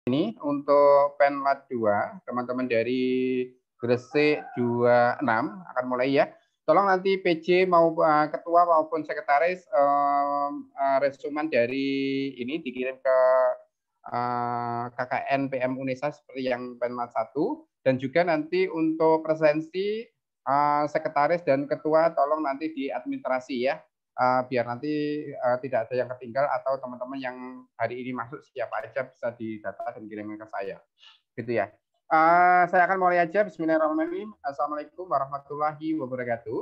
ini untuk Penlat 2, teman-teman dari Gresik 26 akan mulai ya. Tolong nanti PJ mau ketua maupun sekretaris resumen dari ini dikirim ke KKN PM Unesa seperti yang Penlat 1, dan juga nanti untuk presensi sekretaris dan ketua tolong nanti di administrasi ya. Biar nanti tidak ada yang ketinggal atau teman-teman yang hari ini masuk siapa aja bisa didata dan kirimkan ke saya. Gitu ya. Saya akan mulai aja. Bismillahirrahmanirrahim. Assalamualaikum warahmatullahi wabarakatuh.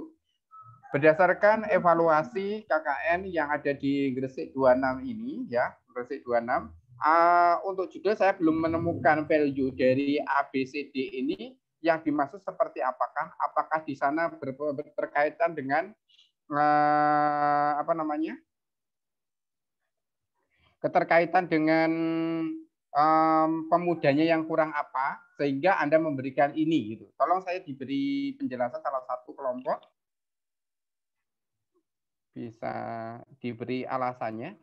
Berdasarkan evaluasi KKN yang ada di Gresik 26 ini ya, Gresik 26, untuk judul saya belum menemukan value dari ABCD ini yang dimaksud seperti apakah di sana berkaitan dengan keterkaitan dengan pemudanya yang kurang apa sehingga Anda memberikan ini gitu. Tolong saya diberi penjelasan salah satu kelompok, bisa diberi alasannya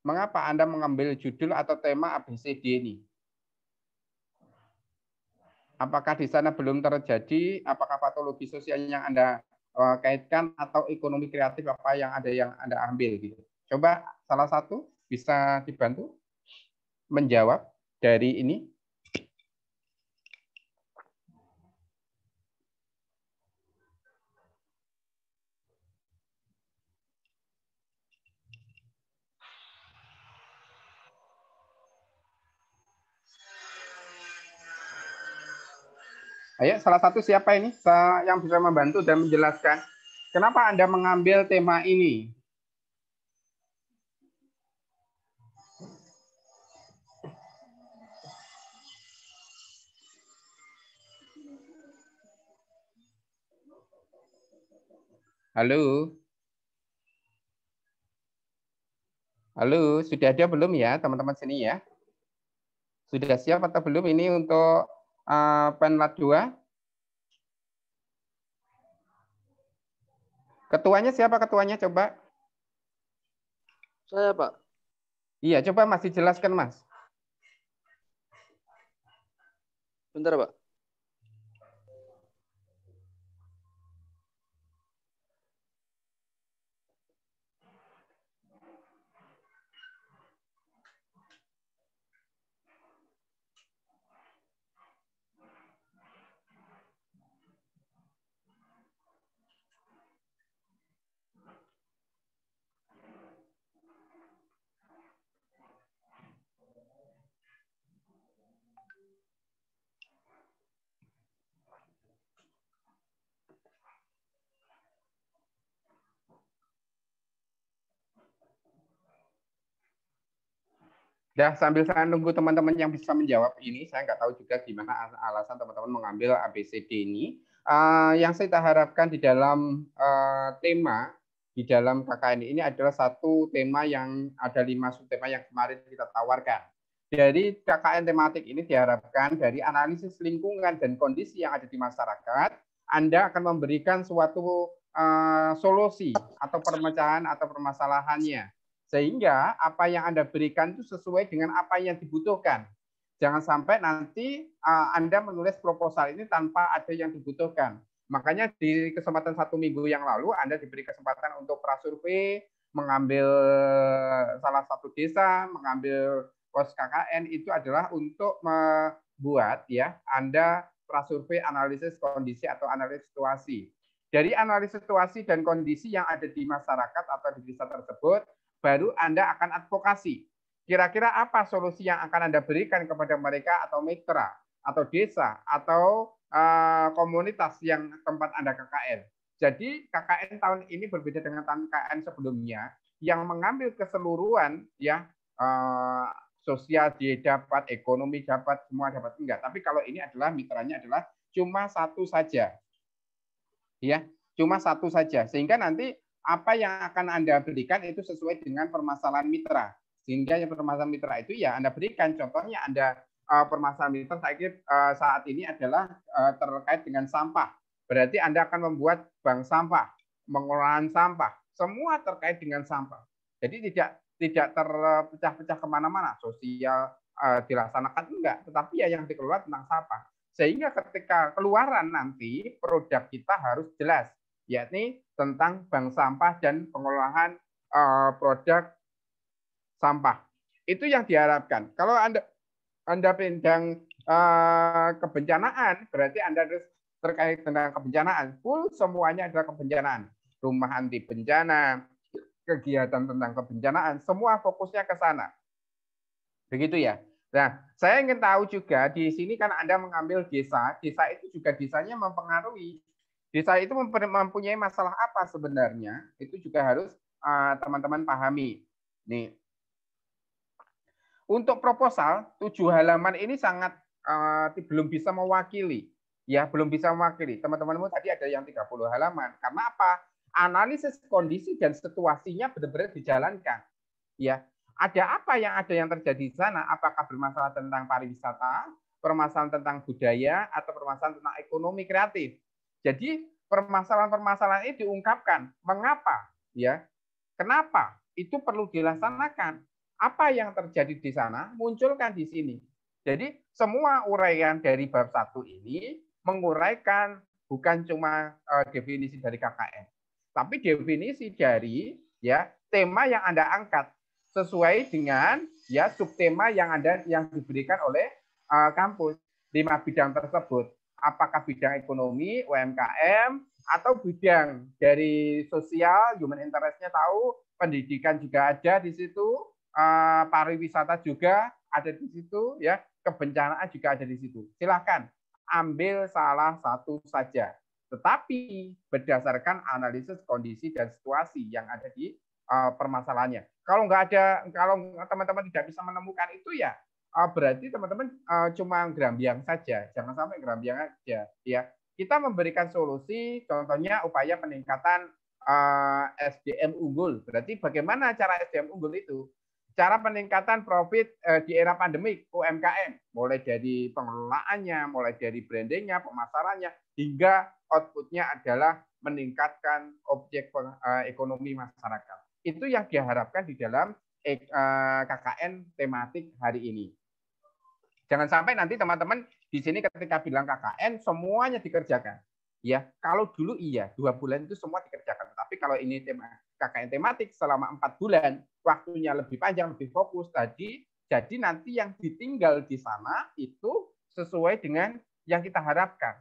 mengapa Anda mengambil judul atau tema ABCD ini. Apakah di sana belum terjadi, apakah patologi sosial yang Anda kaitkan atau ekonomi kreatif apa yang Anda ambil gitu. Coba salah satu bisa dibantu menjawab dari ini. Ayo, salah satu siapa ini yang bisa membantu dan menjelaskan kenapa Anda mengambil tema ini? Halo? Halo, sudah ada belum ya teman-teman sini ya? Sudah siap atau belum ini untuk Penlat 2? Ketuanya siapa ketuanya coba? Saya, Pak. Iya, coba masih jelaskan, Mas. Bentar, Pak. Dah, sambil saya nunggu teman-teman yang bisa menjawab ini, saya nggak tahu juga gimana alasan teman-teman mengambil ABCD ini. Yang saya harapkan di dalam tema, di dalam KKN ini adalah satu tema yang ada 5 subtema yang kemarin kita tawarkan. Dari KKN tematik ini diharapkan dari analisis lingkungan dan kondisi yang ada di masyarakat, Anda akan memberikan suatu solusi atau permecahan atau permasalahannya. Sehingga apa yang Anda berikan itu sesuai dengan apa yang dibutuhkan. Jangan sampai nanti Anda menulis proposal ini tanpa ada yang dibutuhkan. Makanya di kesempatan 1 minggu yang lalu Anda diberi kesempatan untuk prasurvei, mengambil salah satu desa, mengambil pos KKN itu adalah untuk membuat ya Anda prasurvei analisis kondisi atau analisis situasi. Dari analisis situasi dan kondisi yang ada di masyarakat atau di desa tersebut, baru Anda akan advokasi. Kira-kira apa solusi yang akan Anda berikan kepada mereka atau mitra, atau desa, atau komunitas yang tempat Anda KKN. Jadi KKN tahun ini berbeda dengan KKN sebelumnya, yang mengambil keseluruhan ya sosial dia dapat, ekonomi dapat, semua dapat enggak. Tapi kalau ini adalah mitranya adalah cuma satu saja. Ya, cuma satu saja. Sehingga nanti apa yang akan Anda berikan itu sesuai dengan permasalahan mitra. Sehingga yang permasalahan mitra itu ya Anda berikan. Contohnya Anda permasalahan mitra saya kira saat ini adalah terkait dengan sampah. Berarti Anda akan membuat bank sampah, pengolahan sampah. Semua terkait dengan sampah. Jadi tidak tidak terpecah-pecah kemana-mana, sosial dilaksanakan enggak, tetapi ya yang dikelola tentang sampah. Sehingga ketika keluaran nanti produk kita harus jelas, yakni tentang bank sampah dan pengelolaan produk sampah. Itu yang diharapkan. Kalau Anda bidang kebencanaan, berarti Anda harus terkait dengan kebencanaan. Full semuanya adalah kebencanaan. Rumah anti bencana, kegiatan tentang kebencanaan, semua fokusnya ke sana. Begitu ya. Nah, saya ingin tahu juga di sini kan Anda mengambil desa, desa itu juga desanya mempengaruhi. Desa itu mempunyai masalah apa sebenarnya? Itu juga harus teman-teman pahami. Nih, untuk proposal 7 halaman ini sangat belum bisa mewakili. Ya, belum bisa mewakili. Teman-temanmu tadi ada yang 30 halaman. Karena apa? Analisis kondisi dan situasinya benar-benar dijalankan. Ya, ada apa yang terjadi di sana? Apakah bermasalah tentang pariwisata, permasalahan tentang budaya, atau permasalahan tentang ekonomi kreatif? Jadi permasalahan-permasalahan ini diungkapkan. Mengapa? Ya, kenapa? Itu perlu dilaksanakan. Apa yang terjadi di sana munculkan di sini. Jadi semua uraian dari bab 1 ini menguraikan bukan cuma definisi dari KKN, tapi definisi dari ya tema yang Anda angkat sesuai dengan ya subtema yang diberikan oleh kampus 5 bidang tersebut. Apakah bidang ekonomi, UMKM, atau bidang dari sosial, human interest-nya tahu, pendidikan juga ada di situ, pariwisata juga ada di situ, ya, kebencanaan juga ada di situ. Silakan ambil salah satu saja, tetapi berdasarkan analisis kondisi dan situasi yang ada di permasalahannya. Kalau teman-teman tidak bisa menemukan itu ya berarti teman-teman cuma gerambiang saja, jangan sampai gerambiang aja. Ya, kita memberikan solusi, contohnya upaya peningkatan SDM unggul. Berarti bagaimana cara SDM unggul itu? Cara peningkatan profit di era pandemik UMKM, mulai dari pengelolaannya, mulai dari brandingnya, pemasarannya, hingga outputnya adalah meningkatkan objek ekonomi masyarakat. Itu yang diharapkan di dalam KKN tematik hari ini. Jangan sampai nanti teman-teman di sini ketika bilang KKN semuanya dikerjakan. Ya, kalau dulu iya 2 bulan itu semua dikerjakan. Tapi kalau ini KKN tematik selama 4 bulan, waktunya lebih panjang, lebih fokus tadi. Jadi nanti yang ditinggal di sana itu sesuai dengan yang kita harapkan.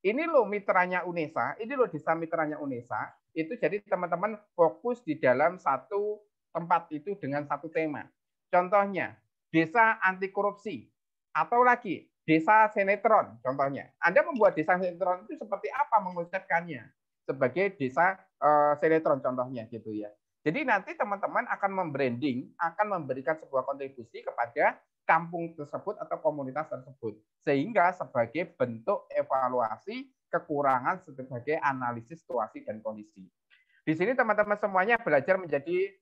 Ini loh mitranya UNESA, ini loh desa mitranya UNESA. Itu jadi teman-teman fokus di dalam satu tempat itu dengan satu tema. Contohnya, desa anti korupsi. Atau lagi, desa sinetron contohnya. Anda membuat desa sinetron itu seperti apa mengonsepkannya? Sebagai desa sinetron contohnya gitu ya. Jadi nanti teman-teman akan membranding, akan memberikan sebuah kontribusi kepada kampung tersebut atau komunitas tersebut. Sehingga sebagai bentuk evaluasi kekurangan sebagai analisis situasi dan kondisi. Di sini teman-teman semuanya belajar menjadi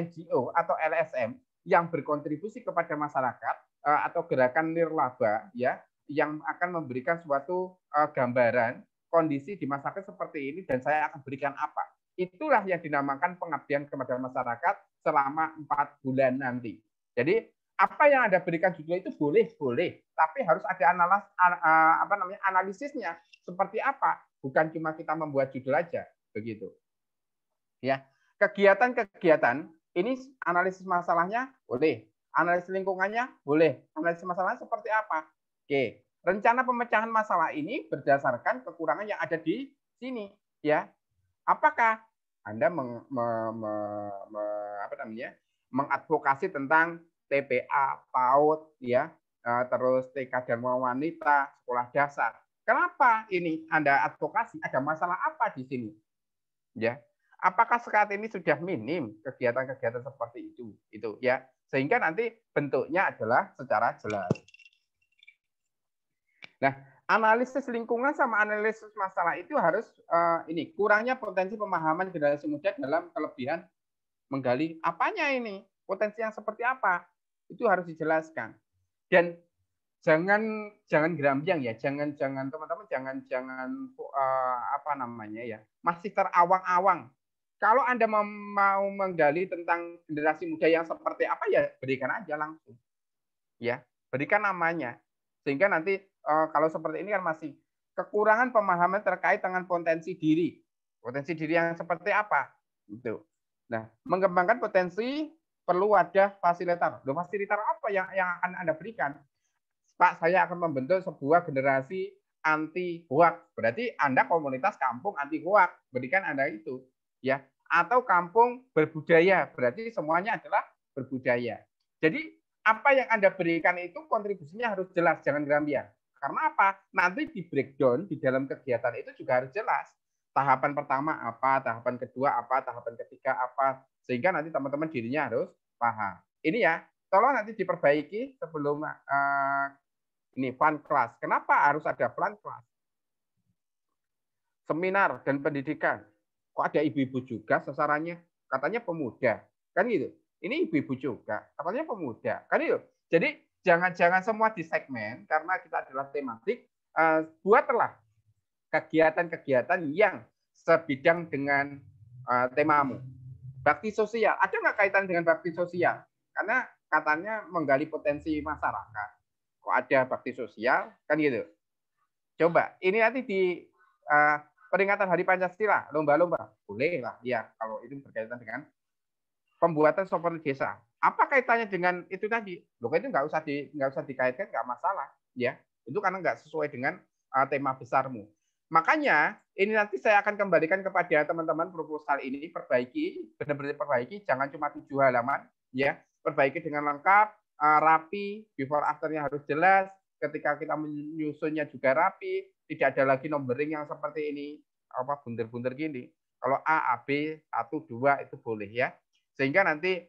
NGO atau LSM yang berkontribusi kepada masyarakat atau gerakan nirlaba ya yang akan memberikan suatu gambaran kondisi di masyarakat seperti ini dan saya akan berikan apa. Itulah yang dinamakan pengabdian kepada masyarakat selama 4 bulan nanti. Jadi apa yang Anda berikan juga itu boleh, tapi harus ada analisisnya seperti apa, bukan cuma kita membuat judul aja begitu. Ya, kegiatan-kegiatan ini analisis masalahnya boleh, analisis lingkungannya boleh, analisis masalahnya seperti apa. Oke, rencana pemecahan masalah ini berdasarkan kekurangan yang ada di sini, ya. Apakah Anda mengadvokasi tentang TPA, PAUD, ya, terus TK dan wanita, sekolah dasar. Kenapa ini Anda advokasi? Ada masalah apa di sini? Ya, apakah saat ini sudah minim kegiatan-kegiatan seperti itu ya, sehingga nanti bentuknya adalah secara jelas. Nah, analisis lingkungan sama analisis masalah itu harus ini kurangnya potensi pemahaman generasi muda dalam kelebihan menggali apanya ini, potensi yang seperti apa, itu harus dijelaskan. Dan jangan gerambiang ya, jangan teman-teman jangan masih terawang-awang Kalau Anda mau menggali tentang generasi muda yang seperti apa, ya berikan aja langsung. Ya, berikan namanya. Sehingga nanti kalau seperti ini kan masih kekurangan pemahaman terkait dengan potensi diri. Potensi diri yang seperti apa? Gitu. Nah, mengembangkan potensi perlu ada fasilitator. Loh, fasilitator apa yang akan Anda berikan? Pak, saya akan membentuk sebuah generasi anti hoax. Berarti Anda komunitas kampung anti hoax. Berikan Anda itu, ya. Atau kampung berbudaya. Berarti semuanya adalah berbudaya. Jadi apa yang Anda berikan itu kontribusinya harus jelas, jangan gerambian. Karena apa? Nanti di breakdown di dalam kegiatan itu juga harus jelas. Tahapan pertama apa, tahapan kedua apa, tahapan ketiga apa. Sehingga nanti teman-teman dirinya harus paham. Ini ya, tolong nanti diperbaiki sebelum ini fun class. Kenapa harus ada fun class? Seminar dan pendidikan. Kok ada ibu-ibu juga sasarannya? Katanya pemuda. Kan gitu. Ini ibu-ibu juga. Katanya pemuda. Kan gitu. Jadi jangan semua di segmen karena kita adalah tematik. Buatlah kegiatan-kegiatan yang sebidang dengan temamu. Bakti sosial. Ada nggak kaitan dengan bakti sosial? Karena katanya menggali potensi masyarakat. Kok ada bakti sosial? Kan gitu. Coba, ini nanti di peringatan Hari Pancasila, lomba-lomba. Boleh lah, ya kalau itu berkaitan dengan pembuatan software desa. Apa kaitannya dengan itu tadi? Loh, itu nggak usah dikaitkan, nggak masalah. Ya, itu karena nggak sesuai dengan tema besarmu. Makanya, ini nanti saya akan kembalikan kepada teman-teman proposal ini, perbaiki, benar-benar perbaiki, jangan cuma 7 halaman, ya. Perbaiki dengan lengkap, rapi, before after-nya harus jelas, ketika kita menyusunnya juga rapi, tidak ada lagi numbering yang seperti ini, apa bunder-bunder gini. Kalau A, B, 1, 2 itu boleh ya. Sehingga nanti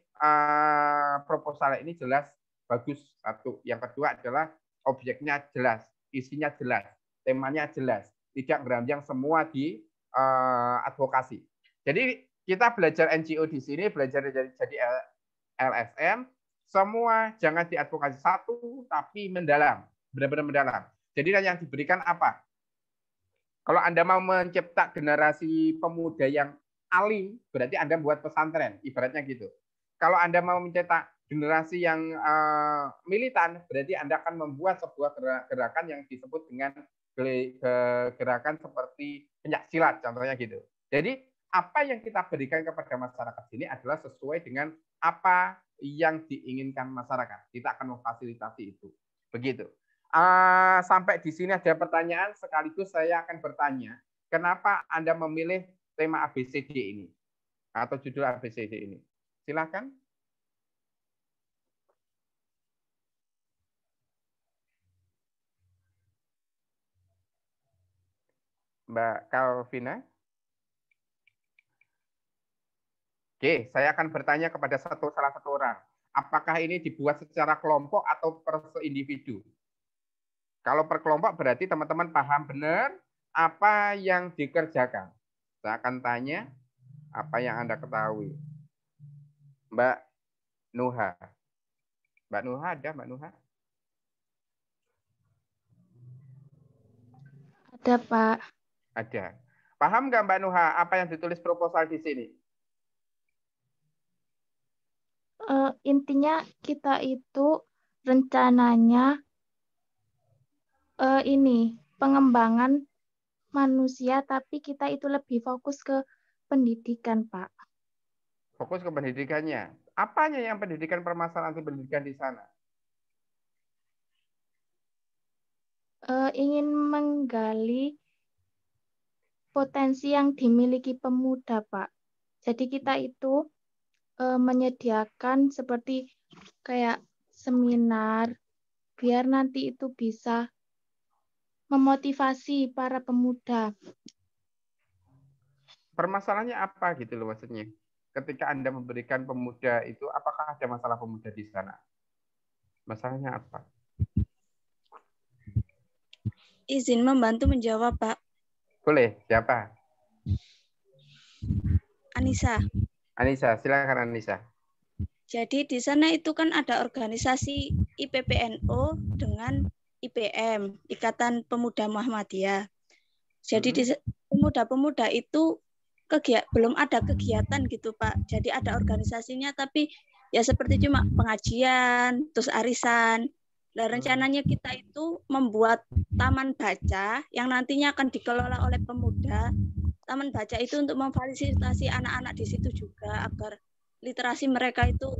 proposal ini jelas, bagus, satu. Yang kedua adalah objeknya jelas, isinya jelas, temanya jelas, tidak gerambyang semua di advokasi. Jadi kita belajar NGO di sini, belajar jadi LSM, semua jangan diadvokasi satu, tapi mendalam, benar-benar mendalam. Jadi yang diberikan apa? Kalau Anda mau mencipta generasi pemuda yang alim, berarti Anda buat pesantren, ibaratnya gitu. Kalau Anda mau mencetak generasi yang militan, berarti Anda akan membuat sebuah gerakan yang disebut dengan gerakan seperti pencaksilat, contohnya gitu. Jadi apa yang kita berikan kepada masyarakat sini adalah sesuai dengan apa yang diinginkan masyarakat. Kita akan memfasilitasi itu. Begitu. Sampai di sini ada pertanyaan, sekaligus saya akan bertanya, kenapa Anda memilih tema ABCD ini? Atau judul ABCD ini? Silakan. Mbak Calvina. Oke, saya akan bertanya kepada salah satu orang. Apakah ini dibuat secara kelompok atau per individu? Kalau per kelompok berarti teman-teman paham benar apa yang dikerjakan. Saya akan tanya apa yang Anda ketahui. Mbak Nuha. Mbak Nuha ada, Mbak Nuha? Ada, Pak. Ada. Paham nggak Mbak Nuha apa yang ditulis proposal di sini? Intinya kita itu rencananya ini pengembangan manusia, tapi kita itu lebih fokus ke pendidikan, Pak. Fokus ke pendidikannya. Apanya yang pendidikan, permasalahan pendidikan di sana? Ingin menggali potensi yang dimiliki pemuda, Pak. Jadi kita itu menyediakan seperti kayak seminar biar nanti itu bisa memotivasi para pemuda. Permasalahannya apa gitu loh maksudnya? Ketika Anda memberikan pemuda itu, apakah ada masalah pemuda di sana? Masalahnya apa? Izin membantu menjawab, Pak. Boleh, siapa? Anissa. Anissa, silakan Anissa. Jadi di sana itu kan ada organisasi IPPNU dengan IPM, Ikatan Pemuda Muhammadiyah. Jadi di pemuda-pemuda itu belum ada kegiatan gitu Pak. Jadi ada organisasinya tapi ya seperti cuma pengajian, terus arisan. Nah, rencananya kita itu membuat taman baca yang nantinya akan dikelola oleh pemuda. Taman baca itu untuk memfasilitasi anak-anak di situ juga agar literasi mereka itu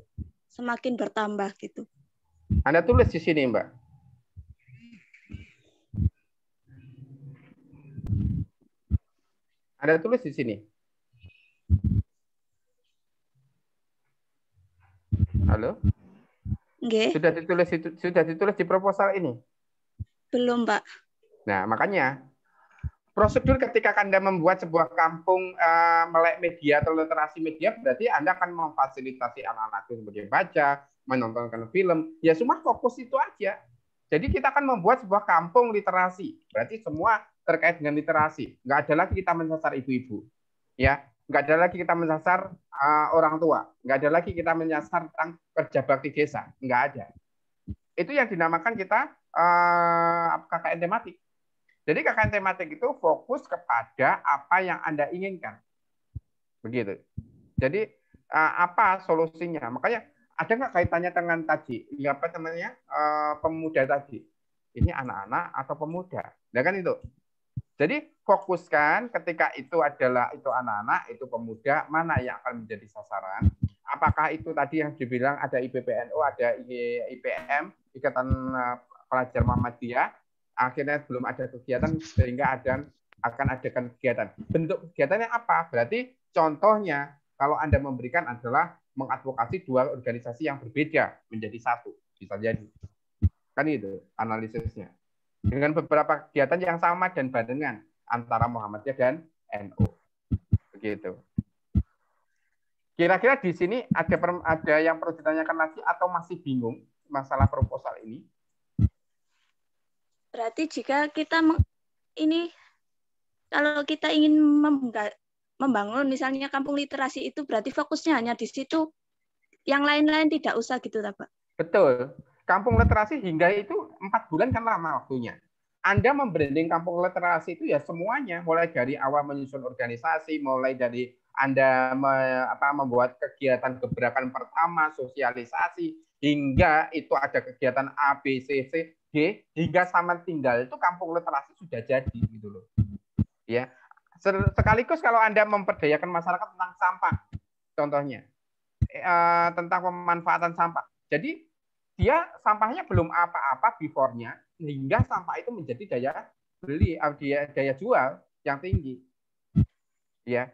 semakin bertambah gitu. Anda tulis di sini, Mbak. Anda tulis di sini. Halo? Nggih. Sudah ditulis di proposal ini? Belum, Pak. Nah, makanya prosedur ketika Anda membuat sebuah kampung melek media atau literasi media, berarti Anda akan memfasilitasi anak-anak itu sebagai baca, menontonkan film, ya semua fokus itu aja. Jadi kita akan membuat sebuah kampung literasi, berarti semua terkait dengan literasi. Nggak ada lagi kita menyasar ibu-ibu, ya. Nggak ada lagi kita menyasar orang tua, nggak ada lagi kita menyasar tentang kerja bakti desa, nggak ada. Itu yang dinamakan kita KKN tematik. Jadi KKN tematik itu fokus kepada apa yang Anda inginkan. Begitu. Jadi apa solusinya? Makanya ada nggak kaitannya dengan tadi? Apa namanya? Pemuda tadi. Ini anak-anak atau pemuda? Nah kan itu. Jadi fokuskan ketika itu adalah itu anak-anak, itu pemuda, mana yang akan menjadi sasaran? Apakah itu tadi yang dibilang ada IPPNU, ada IPM, Ikatan Pelajar Muhammadiyah, akhirnya belum ada kegiatan sehingga akan adakan kegiatan. Bentuk kegiatannya apa? Berarti contohnya kalau Anda memberikan adalah mengadvokasi dua organisasi yang berbeda menjadi satu. Bisa jadi. Kan itu analisisnya. Dengan beberapa kegiatan yang sama dan barengan antara Muhammadiyah dan NU. Begitu. Kira-kira di sini ada yang perlu ditanyakan lagi atau masih bingung masalah proposal ini? Berarti jika kita kalau kita ingin membangun misalnya kampung literasi itu berarti fokusnya hanya di situ, yang lain-lain tidak usah gitu, Pak? Betul. Kampung literasi hingga itu 4 bulan kan lama waktunya. Anda membranding kampung literasi itu ya semuanya, mulai dari awal menyusun organisasi, mulai dari Anda membuat kegiatan gebrakan pertama, sosialisasi, hingga itu ada kegiatan A, B, C, C, D, hingga sama tinggal itu kampung literasi sudah jadi gitu loh. Ya. Sekaligus kalau Anda memperdayakan masyarakat tentang sampah, contohnya tentang pemanfaatan sampah. Jadi dia sampahnya belum apa-apa before-nya, hingga sampah itu menjadi daya beli, daya jual yang tinggi. Ya.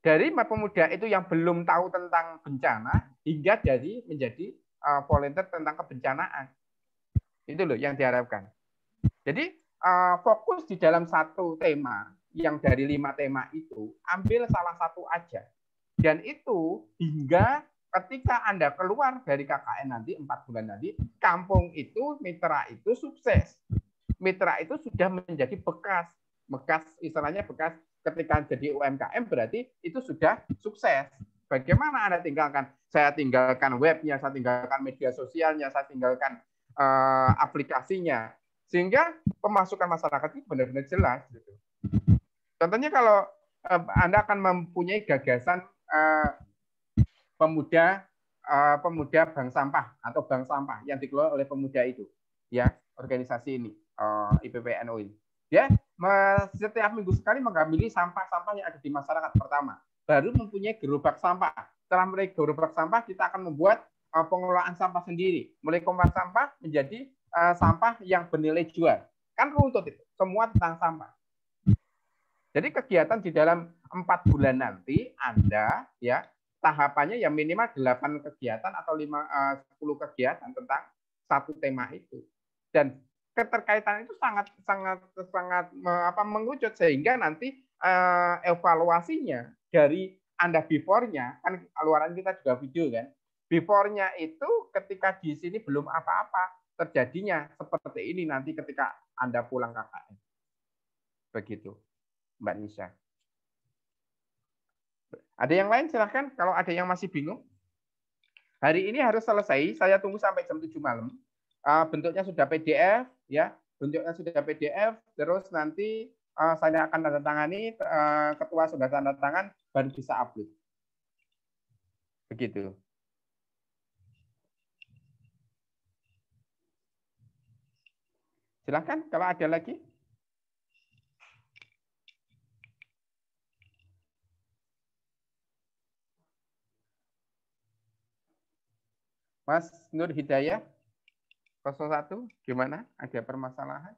Dari pemuda itu yang belum tahu tentang bencana hingga menjadi volunteer tentang kebencanaan. Itu loh yang diharapkan. Jadi fokus di dalam satu tema yang dari 5 tema itu, ambil salah satu aja. Dan itu hingga ketika Anda keluar dari KKN nanti 4 bulan nanti, kampung itu, mitra itu sukses. Mitra itu sudah menjadi bekas istilahnya bekas ketika jadi UMKM berarti itu sudah sukses. Bagaimana Anda tinggalkan? Saya tinggalkan webnya, saya tinggalkan media sosialnya, saya tinggalkan aplikasinya. Sehingga pemasukan masyarakat itu benar-benar jelas. Gitu. Contohnya kalau Anda akan mempunyai gagasan pemuda bank sampah atau bank sampah yang dikelola oleh pemuda itu, ya organisasi ini IPPNU ini, ya setiap minggu sekali mengambil sampah-sampah yang ada di masyarakat pertama, baru mempunyai gerobak sampah. Setelah mulai gerobak sampah, kita akan membuat pengelolaan sampah sendiri, mulai kompos sampah menjadi sampah yang bernilai jual, kan runtut itu, semua tentang sampah. Jadi kegiatan di dalam 4 bulan nanti Anda ya tahapannya ya minimal 8 kegiatan atau 10 kegiatan tentang satu tema itu. Dan keterkaitan itu sangat mengerucut sehingga nanti evaluasinya dari Anda before-nya, kan keluaran kita juga video kan. Before-nya itu ketika di sini belum apa-apa, terjadinya seperti ini nanti ketika Anda pulang KKN. Begitu, Mbak Nisha. Ada yang lain silahkan kalau ada yang masih bingung. Hari ini harus selesai, saya tunggu sampai jam 7 malam. Bentuknya sudah PDF, ya. Bentuknya sudah PDF, terus nanti saya akan tanda tangani, ketua sudah tanda tangan, baru bisa upload. Begitu. Silakan kalau ada lagi. Mas Nur Hidayah 01, gimana? Ada permasalahan?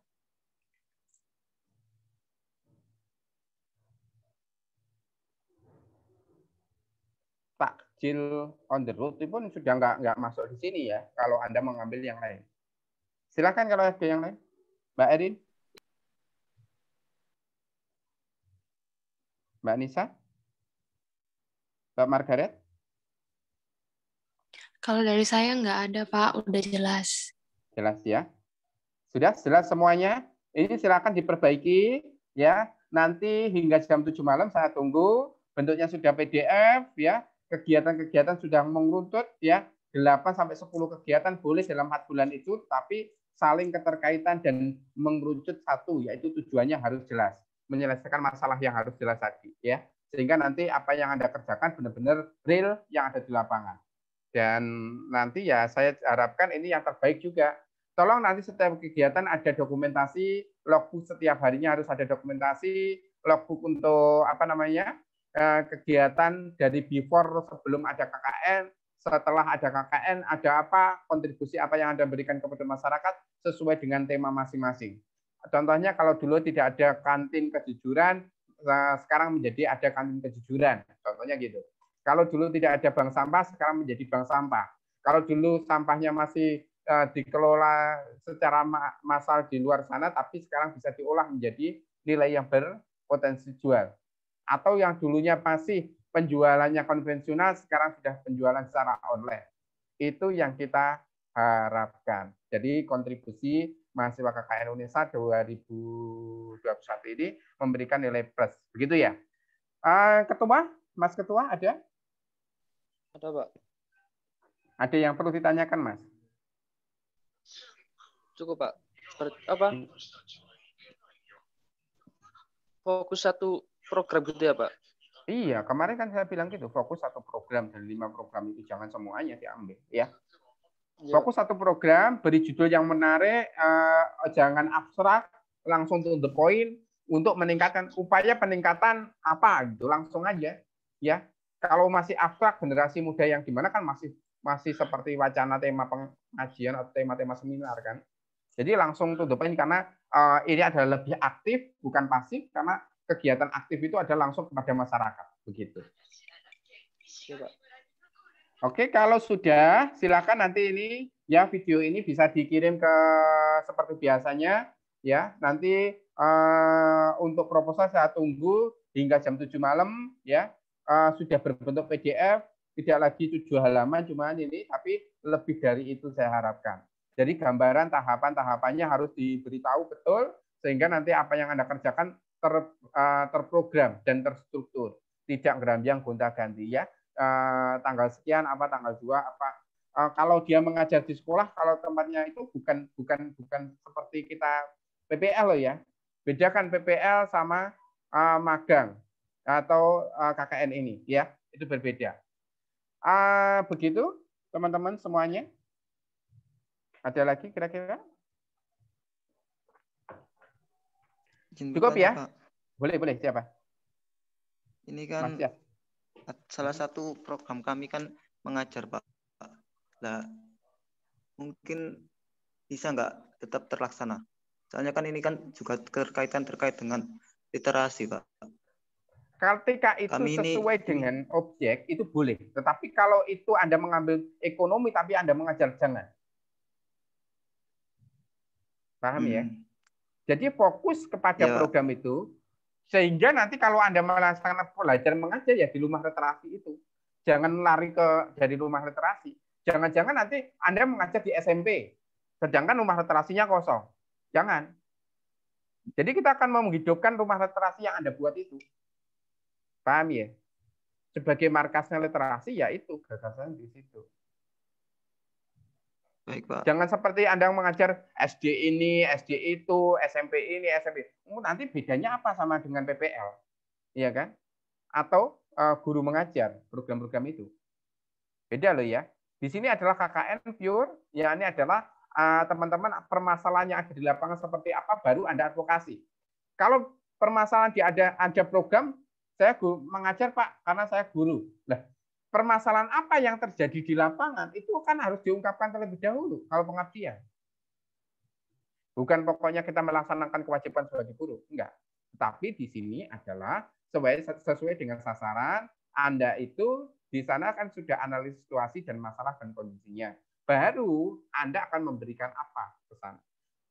Takjil on the road itu pun sudah nggak masuk di sini ya, kalau Anda mengambil yang lain. Silakan kalau ada yang lain. Mbak Erin? Mbak Nisa? Mbak Margaret? Kalau dari saya nggak ada, Pak. Udah jelas. Jelas ya? Sudah jelas semuanya? Ini silakan diperbaiki ya. Nanti hingga jam 7 malam saya tunggu. Bentuknya sudah PDF ya. Kegiatan-kegiatan sudah mengerucut ya. 8 sampai 10 kegiatan boleh dalam 4 bulan itu, tapi saling keterkaitan dan mengerucut satu, yaitu tujuannya harus jelas. Menyelesaikan masalah yang harus jelas tadi ya. Sehingga nanti apa yang Anda kerjakan benar-benar real yang ada di lapangan. Dan nanti ya saya harapkan ini yang terbaik juga. Tolong nanti setiap kegiatan ada dokumentasi, logbook setiap harinya harus ada dokumentasi, logbook untuk apa namanya kegiatan dari before sebelum ada KKN, setelah ada KKN ada apa, kontribusi apa yang Anda berikan kepada masyarakat sesuai dengan tema masing-masing. Contohnya kalau dulu tidak ada kantin kejujuran, sekarang menjadi ada kantin kejujuran. Contohnya gitu. Kalau dulu tidak ada bank sampah, sekarang menjadi bank sampah. Kalau dulu sampahnya masih dikelola secara massal di luar sana, tapi sekarang bisa diolah menjadi nilai yang berpotensi jual. Atau yang dulunya masih penjualannya konvensional, sekarang sudah penjualan secara online. Itu yang kita harapkan. Jadi kontribusi mahasiswa KKN Unesa 2021 ini memberikan nilai plus. Begitu ya. Ketua, Mas Ketua ada? Ada, Pak. Ada yang perlu ditanyakan, Mas? Cukup, Pak. Apa? Fokus satu program gitu ya, Pak? Iya, kemarin kan saya bilang gitu, fokus satu program dan 5 program itu jangan semuanya diambil, ya. Fokus satu program, beri judul yang menarik, jangan abstrak, langsung to the point untuk meningkatkan upaya peningkatan apa gitu, langsung aja, ya. Kalau masih abstrak, generasi muda yang gimana kan masih seperti wacana tema pengajian atau tema-tema seminar kan. Jadi langsung to the point karena ini adalah lebih aktif bukan pasif, karena kegiatan aktif itu adalah langsung kepada masyarakat begitu. Oke, kalau sudah silakan nanti ini ya video ini bisa dikirim ke seperti biasanya ya. Nanti untuk proposal saya tunggu hingga jam 7 malam ya. Sudah berbentuk PDF, tidak lagi 7 halaman cuma ini, tapi lebih dari itu saya harapkan. Jadi gambaran tahapan-tahapannya harus diberitahu betul, sehingga nanti apa yang Anda kerjakan terprogram dan terstruktur. Tidak gerambiang gonta-ganti ya. Tanggal sekian apa, tanggal 2 apa. Kalau dia mengajar di sekolah, kalau tempatnya itu bukan seperti kita PPL loh ya. Bedakan PPL sama magang atau KKN ini ya, itu berbeda. Begitu teman-teman semuanya. Ada lagi kira-kira? Cukup ya? Pak. Boleh siapa? Ini kan salah satu program kami kan mengajar, Pak. Nah, mungkin bisa nggak tetap terlaksana? Soalnya kan ini kan juga terkait dengan literasi, Pak. Ketika itu sesuai dengan objek, itu boleh. Tetapi kalau itu Anda mengambil ekonomi, tapi Anda mengajar, jangan. Paham ya? Jadi fokus kepada program itu, sehingga nanti kalau Anda melaksanakan belajar mengajar, ya di rumah literasi itu. Jangan lari dari rumah literasi. Jangan-jangan nanti Anda mengajar di SMP, sedangkan rumah literasinya kosong. Jangan. Jadi kita akan menghidupkan rumah literasi yang Anda buat itu. Paham ya? Sebagai markasnya literasi, ya itu gagasan di situ. Baik, Pak. Jangan seperti Anda mengajar SD ini, SD itu, SMP ini, SMP. Nanti bedanya apa sama dengan PPL? Iya kan? Atau guru mengajar program-program itu. Beda loh ya. Di sini adalah KKN pure, ya ini adalah teman-teman permasalahan yang ada di lapangan seperti apa baru Anda advokasi. Kalau permasalahan ada program, saya mengajar Pak karena saya guru. Nah, permasalahan apa yang terjadi di lapangan itu kan harus diungkapkan terlebih dahulu kalau pengabdian. Bukan pokoknya kita melaksanakan kewajiban sebagai guru, enggak. Tetapi di sini adalah sesuai dengan sasaran, Anda itu di sana kan sudah analisis situasi dan masalah dan kondisinya. Baru Anda akan memberikan apa ke sana.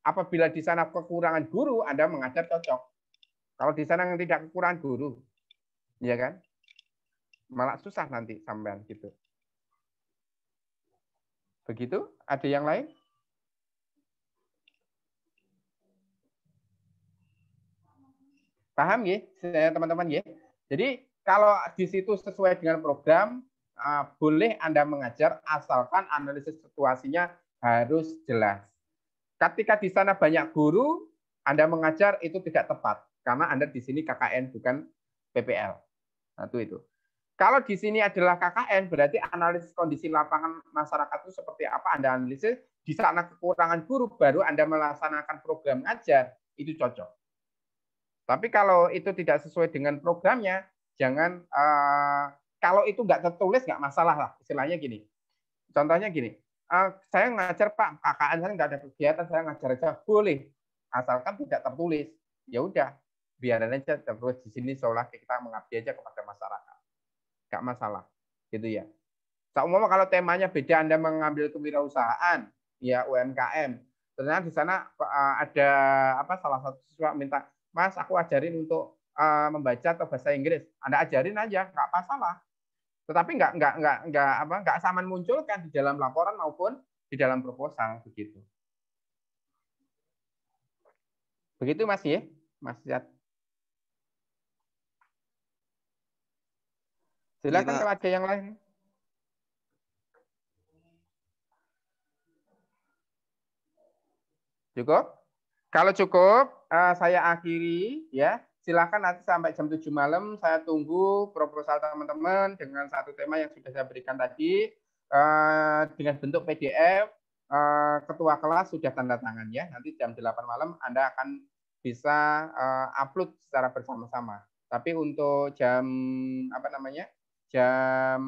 Apabila di sana kekurangan guru, Anda mengajar cocok. Kalau di sana yang tidak kekurangan guru, ya kan? Malah susah nanti sampean gitu. Begitu? Ada yang lain? Paham ya, teman-teman ya? Jadi kalau di situ sesuai dengan program, boleh Anda mengajar asalkan analisis situasinya harus jelas. Ketika di sana banyak guru, Anda mengajar itu tidak tepat karena Anda di sini KKN bukan PPL. Nah, itu. Kalau di sini adalah KKN, berarti analisis kondisi lapangan masyarakat itu seperti apa Anda analisis. Di sana kekurangan guru, baru Anda melaksanakan program ngajar, itu cocok. Tapi kalau itu tidak sesuai dengan programnya, jangan kalau itu nggak tertulis nggak masalah lah. Istilahnya gini. Contohnya gini, saya ngajar Pak, KKN saya nggak ada kegiatan, saya ngajar aja boleh, asalkan tidak tertulis. Ya udah, biarin aja terus di sini seolah kita mengabdi aja kepada masyarakat, nggak masalah, gitu ya. Seumpama kalau temanya beda, Anda mengambil kewirausahaan, ya UMKM, ternyata di sana ada salah satu siswa minta, Mas, aku ajarin untuk membaca atau bahasa Inggris. Anda ajarin aja, nggak masalah. Tetapi nggak saman munculkan di dalam laporan maupun di dalam proposal begitu. Begitu Mas ya, Mas Zat. Silakan kalau ada yang lain. Cukup? Kalau cukup, saya akhiri ya. Silakan nanti sampai jam 7 malam saya tunggu proposal teman-teman dengan satu tema yang sudah saya berikan tadi dengan bentuk PDF. Ketua kelas sudah tanda tangan ya. Nanti jam 8 malam Anda akan bisa upload secara bersama-sama. Tapi untuk jam jam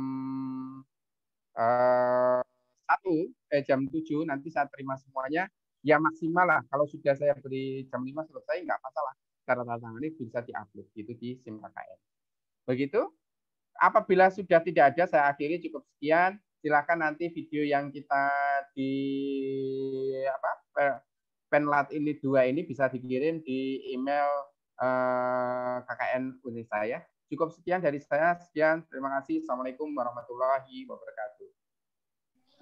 jam 7 nanti saya terima semuanya. Ya maksimal lah. Kalau sudah saya beri jam 5 selesai nggak masalah. Cara tantangan ini bisa diupload gitu di SIM KKN. Begitu. Apabila sudah tidak ada, saya akhiri cukup sekian. Silakan nanti video yang kita di Penlat ini 2 ini bisa dikirim di email KKN Unisa saya. Cukup sekian dari saya. Sekian. Terima kasih. Assalamualaikum warahmatullahi wabarakatuh.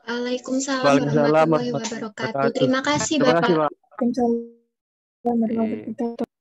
Waalaikumsalam warahmatullahi wabarakatuh. Terima kasih Bapak. Waalaikumsalam warahmatullahi wabarakatuh.